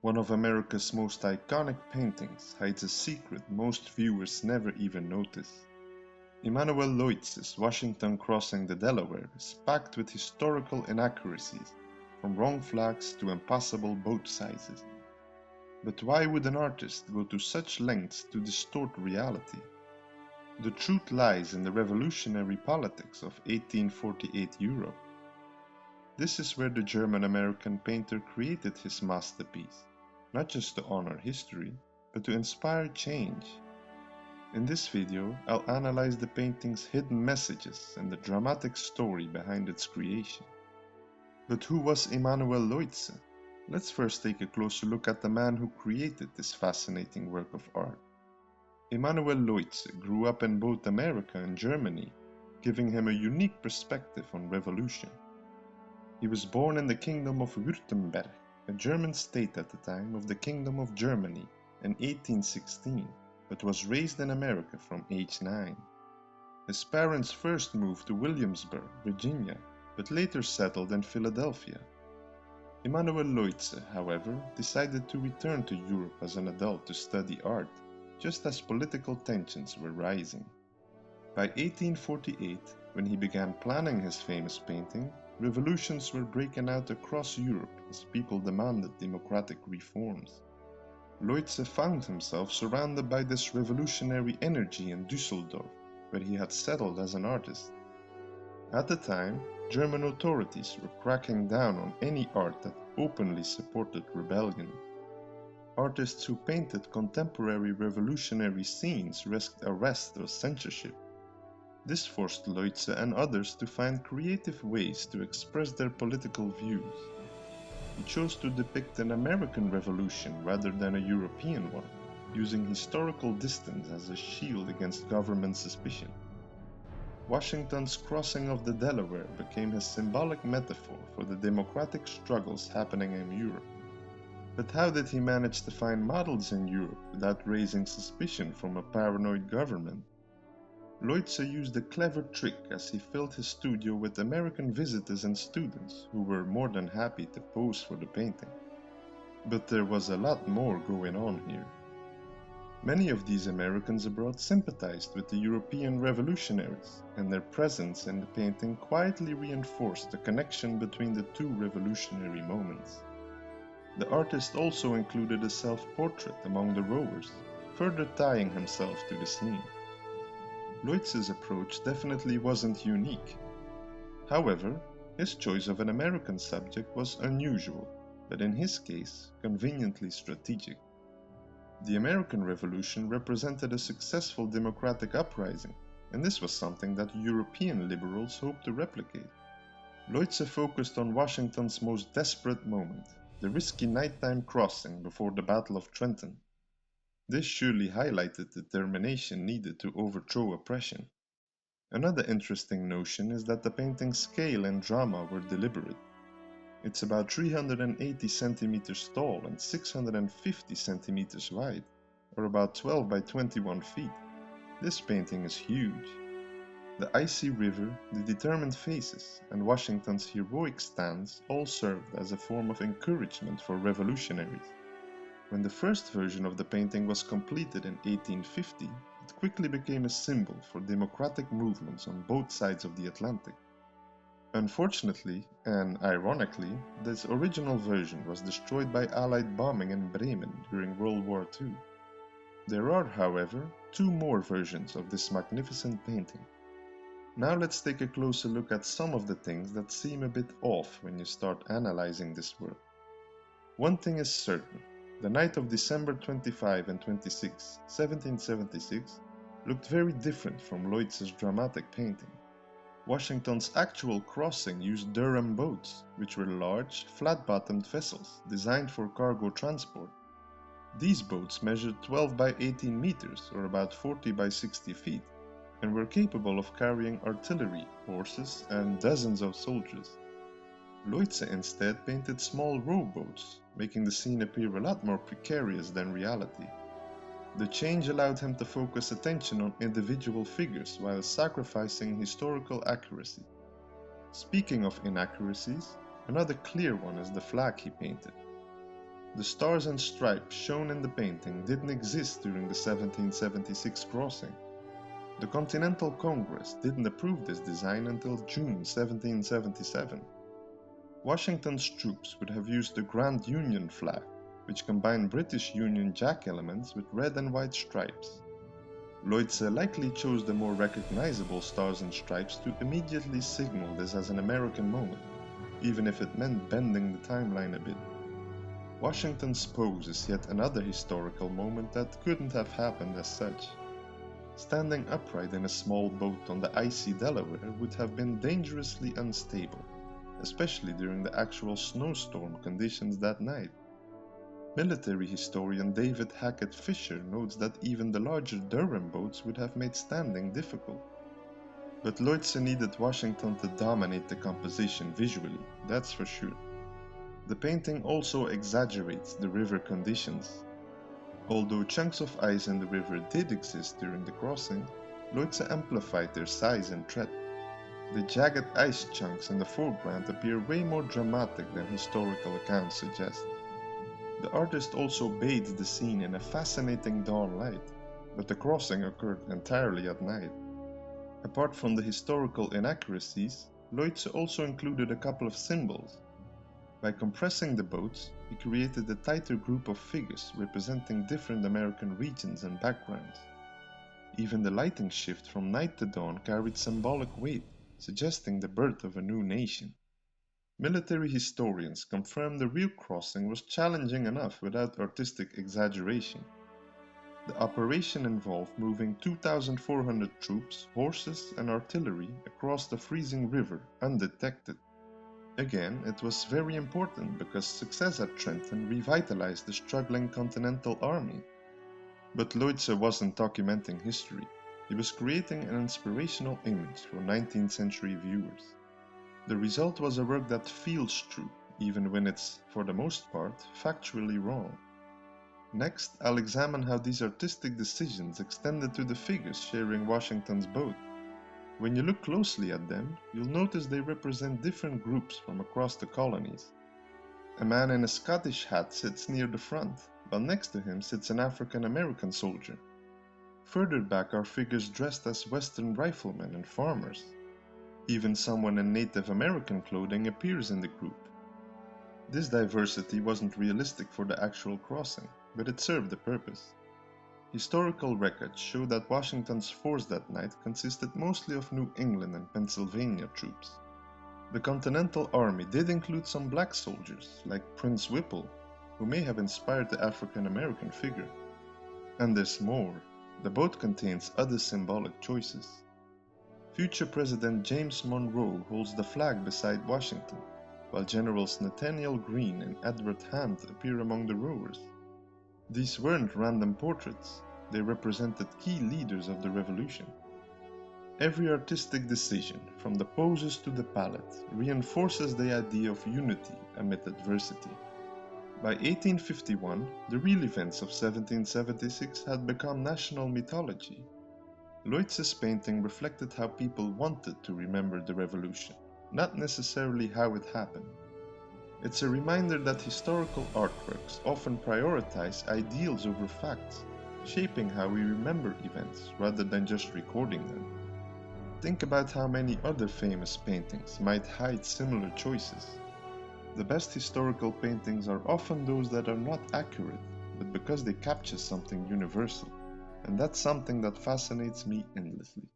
One of America's most iconic paintings hides a secret most viewers never even notice. Emanuel Leutze's Washington Crossing the Delaware is packed with historical inaccuracies, from wrong flags to impossible boat sizes. But why would an artist go to such lengths to distort reality? The truth lies in the revolutionary politics of 1848 Europe. This is where the German-American painter created his masterpiece, not just to honor history, but to inspire change. In this video, I'll analyze the painting's hidden messages and the dramatic story behind its creation. But who was Emanuel Leutze? Let's first take a closer look at the man who created this fascinating work of art. Emanuel Leutze grew up in both America and Germany, giving him a unique perspective on revolution. He was born in the Kingdom of Württemberg, a German state at the time of the Kingdom of Germany, in 1816, but was raised in America from age 9. His parents first moved to Williamsburg, Virginia, but later settled in Philadelphia. Emanuel Leutze, however, decided to return to Europe as an adult to study art, just as political tensions were rising. By 1848, when he began planning his famous painting, revolutions were breaking out across Europe as people demanded democratic reforms. Leutze found himself surrounded by this revolutionary energy in Düsseldorf, where he had settled as an artist. At the time, German authorities were cracking down on any art that openly supported rebellion. Artists who painted contemporary revolutionary scenes risked arrest or censorship. This forced Leutze and others to find creative ways to express their political views. He chose to depict an American revolution rather than a European one, using historical distance as a shield against government suspicion. Washington's crossing of the Delaware became his symbolic metaphor for the democratic struggles happening in Europe. But how did he manage to find models in Europe without raising suspicion from a paranoid government? Leutze used a clever trick as he filled his studio with American visitors and students who were more than happy to pose for the painting. But there was a lot more going on here. Many of these Americans abroad sympathized with the European revolutionaries, and their presence in the painting quietly reinforced the connection between the two revolutionary moments. The artist also included a self-portrait among the rowers, further tying himself to the scene. Leutze's approach definitely wasn't unique. However, his choice of an American subject was unusual, but in his case, conveniently strategic. The American Revolution represented a successful democratic uprising, and this was something that European liberals hoped to replicate. Leutze focused on Washington's most desperate moment, the risky nighttime crossing before the Battle of Trenton. This surely highlighted the determination needed to overthrow oppression. Another interesting notion is that the painting's scale and drama were deliberate. It's about 380 centimeters tall and 650 centimeters wide, or about 12 by 21 feet. This painting is huge. The icy river, the determined faces, and Washington's heroic stance all served as a form of encouragement for revolutionaries. When the first version of the painting was completed in 1850, it quickly became a symbol for democratic movements on both sides of the Atlantic. Unfortunately, and ironically, this original version was destroyed by Allied bombing in Bremen during World War II. There are, however, two more versions of this magnificent painting. Now let's take a closer look at some of the things that seem a bit off when you start analyzing this work. One thing is certain, the night of December 25 and 26, 1776, looked very different from Leutze's dramatic painting. Washington's actual crossing used Durham boats, which were large, flat-bottomed vessels designed for cargo transport. These boats measured 12 by 18 meters, or about 40 by 60 feet, and were capable of carrying artillery, horses, and dozens of soldiers. Leutze instead painted small rowboats, making the scene appear a lot more precarious than reality. The change allowed him to focus attention on individual figures while sacrificing historical accuracy. Speaking of inaccuracies, another clear one is the flag he painted. The stars and stripes shown in the painting didn't exist during the 1776 crossing. The Continental Congress didn't approve this design until June 1777. Washington's troops would have used the Grand Union flag, which combined British Union Jack elements with red and white stripes. Leutze likely chose the more recognizable stars and stripes to immediately signal this as an American moment, even if it meant bending the timeline a bit. Washington's pose is yet another historical moment that couldn't have happened as such. Standing upright in a small boat on the icy Delaware would have been dangerously unstable, especially during the actual snowstorm conditions that night. Military historian David Hackett Fisher notes that even the larger Durham boats would have made standing difficult. But Leutze needed Washington to dominate the composition visually, that's for sure. The painting also exaggerates the river conditions. Although chunks of ice in the river did exist during the crossing, Leutze amplified their size and threat. The jagged ice chunks in the foreground appear way more dramatic than historical accounts suggest. The artist also bathed the scene in a fascinating dawn light, but the crossing occurred entirely at night. Apart from the historical inaccuracies, Leutze also included a couple of symbols. By compressing the boats, he created a tighter group of figures representing different American regions and backgrounds. Even the lighting shift from night to dawn carried symbolic weight, suggesting the birth of a new nation. Military historians confirm the real crossing was challenging enough without artistic exaggeration. The operation involved moving 2,400 troops, horses, and artillery across the freezing river undetected. Again, it was very important because success at Trenton revitalized the struggling Continental Army. But Leutze wasn't documenting history. He was creating an inspirational image for 19th century viewers. The result was a work that feels true, even when it's, for the most part, factually wrong. Next, I'll examine how these artistic decisions extended to the figures sharing Washington's boat. When you look closely at them, you'll notice they represent different groups from across the colonies. A man in a Scottish hat sits near the front, while next to him sits an African American soldier. Further back are figures dressed as Western riflemen and farmers. Even someone in Native American clothing appears in the group. This diversity wasn't realistic for the actual crossing, but it served a purpose. Historical records show that Washington's force that night consisted mostly of New England and Pennsylvania troops. The Continental Army did include some black soldiers, like Prince Whipple, who may have inspired the African American figure. And there's more. The boat contains other symbolic choices. Future President James Monroe holds the flag beside Washington, while Generals Nathanael Greene and Edward Hand appear among the rowers. These weren't random portraits, they represented key leaders of the Revolution. Every artistic decision, from the poses to the palette, reinforces the idea of unity amid adversity. By 1851, the real events of 1776 had become national mythology. Leutze's painting reflected how people wanted to remember the Revolution, not necessarily how it happened. It's a reminder that historical artworks often prioritize ideals over facts, shaping how we remember events rather than just recording them. Think about how many other famous paintings might hide similar choices. The best historical paintings are often those that are not accurate, but because they capture something universal, and that's something that fascinates me endlessly.